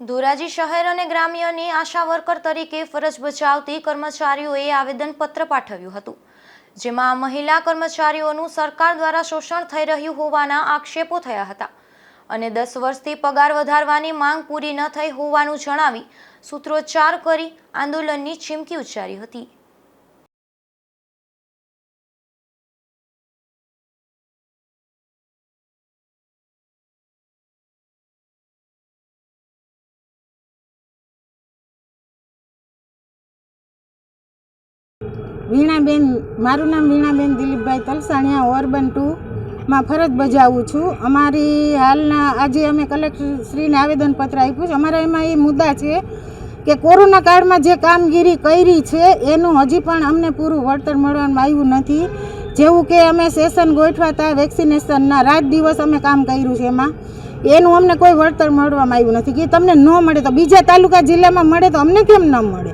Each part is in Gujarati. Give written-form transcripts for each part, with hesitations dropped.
ધોરાજી શહેર અને ગ્રામ્યની આશા વર્કર તરીકે ફરજ બજાવતી કર્મચારીઓએ આવેદનપત્ર પાઠવ્યું હતું, જેમાં મહિલા કર્મચારીઓનું સરકાર દ્વારા શોષણ થઈ રહ્યું હોવાના આક્ષેપો થયા હતા અને 10 વર્ષથી પગાર વધારવાની માંગ પૂરી ન થઈ હોવાનું જણાવી સૂત્રોચ્ચાર કરી આંદોલનની ચીમકી ઉચ્ચારી હતી। વીણાબેન, મારું નામ વીણાબેન દિલીપભાઈ તલસાણિયા ઓર્બન 2 માં ફરજ બજાવું છું। અમારી હાલના આજે અમે કલેક્ટરશ્રીને આવેદનપત્ર આપ્યું છે। અમારા એમાં એ મુદ્દા છે કે કોરોના કાળમાં જે કામગીરી કરી છે એનું હજી પણ અમને પૂરું વળતર મળવામાં આવ્યું નથી। જેવું કે અમે સેશન ગોઠવાતા વેક્સિનેશનના રાત દિવસ અમે કામ કર્યું છે, એમાં એનું અમને કોઈ વળતર મળવામાં આવ્યું નથી કે તમને ન મળે તો બીજા તાલુકા જિલ્લામાં મળે તો અમને કેમ ન મળે?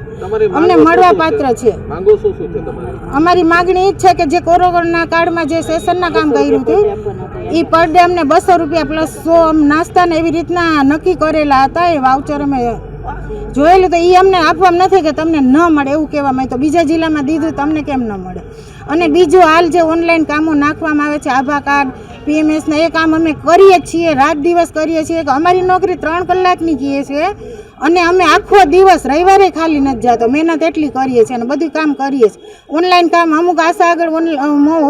અમને મળવા પાત્ર છે। અમારી માગણી એ જ છે કે જે કોરોના કાળમાં જે સેશનના કામ કર્યું હતું એ પર ડે અમને 200 રૂપિયા પ્લસ 100 નાસ્તાને એવી રીતના નક્કી કરેલા હતા। એ વાઉચર અમે જોયેલું તો એ અમને આપવામાં નથી કે તમને ન મળે એવું કહેવામાં આવે, તો બીજા જિલ્લામાં દીધું તમને કેમ ન મળે? અને બીજું હાલ જે ઓનલાઈન કામો નાખવામાં આવે છે, આભા કાર્ડ, PMSના એ કામ અમે કરીએ છીએ, રાત દિવસ કરીએ છીએ। કે અમારી નોકરી 3 કલાકની કીએ છે અને અમે આખો દિવસ રવિવારે ખાલી નથી જતો, મહેનત એટલી કરીએ છીએ અને બધું કામ કરીએ છીએ। ઓનલાઈન કામ અમુક આશા આગળ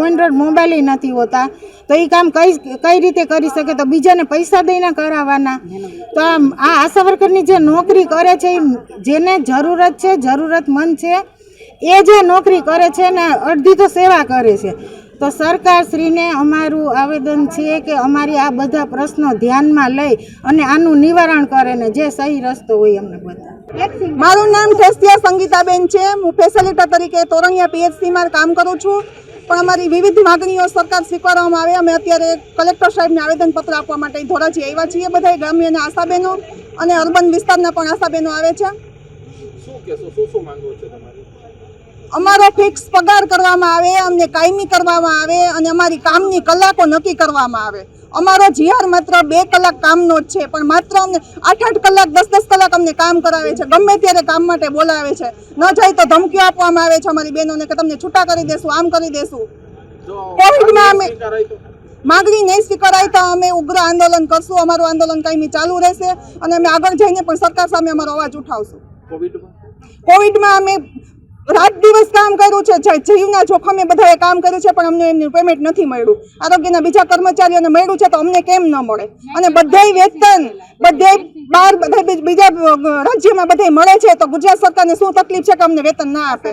ઓનરોડ મોબાઈલ નથી હોતા, તો એ કામ કઈ રીતે કરી શકે? તો બીજાને પૈસા દઈને કરાવવાના? તો આ આશા વર્કરની જે નોકરી કરે છે જેને જરૂરત છે, જરૂરતમંદ છે, એ જે નોકરી કરે છે ને અડધી તો સેવા કરે છે। તો સરકારશ્રીને અમારું આવેદન છે કે અમારી આ બધા પ્રશ્નો ધ્યાનમાં લઈ અને આનું નિવારણ કરે ને જે સહી રસ્તો હોય અમને બતાવે। મારું નામ ઠેસિયા સંગીતાબેન છે। હું ફેસિલિટર તરીકે તોરણિયા PHCમાં કામ કરું છું, પણ અમારી વિવિધ માગણીઓ સરકાર સ્વીકારવામાં આવે અમે અત્યારે કલેક્ટર સાહેબને આવેદનપત્ર આપવા માટે ધોરાજી આવ્યા છીએ। બધા ગ્રામ્યના આશાબેનો અને અર્બન વિસ્તારના પણ આશાબેનો આવે છે। અમારો ફિક્સ પગાર કરવામાં આવે, અમને કાયમી કરવામાં આવે અને અમારી કામની કલાકો નક્કી કરવામાં આવે। અમારો જીઆર માત્ર 2 કલાક કામનો જ છે, પણ માત્ર અમને 8-8 કલાક 10-10 કલાક અમને કામ કરાવે છે। ગમે ત્યારે કામ માટે બોલાવે છે, ન જાય તો ધમકીઓ આપવામાં આવે છે અમારી બહેનોને કે તમને છૂટા કરી દેશું, આમ કરી દેશું। કોવિડમાં અમે માગણી નહીં સ્વીકારાય તો અમે ઉગ્ર આંદોલન કરશું। અમારું આંદોલન કાયમી ચાલુ રહેશે અને અમે આગળ જઈને પણ સરકાર સામે અમારો અવાજ ઉઠાવશું। કોવિડમાં અમે રાત દિવસ કામ કર્યું છે, જીવના જોખમે બધાએ કામ કર્યું છે, પણ અમને એમનું પેમેન્ટ નથી મળ્યું। આરોગ્યના બીજા કર્મચારીઓને મળ્યું છે તો અમને કેમ ન મળે? અને બધાય વેતન બધે બહાર બધા બીજા રાજ્યમાં બધે મળે છે, તો ગુજરાત સરકારને શું તકલીફ છે કે અમને વેતન ના આપે?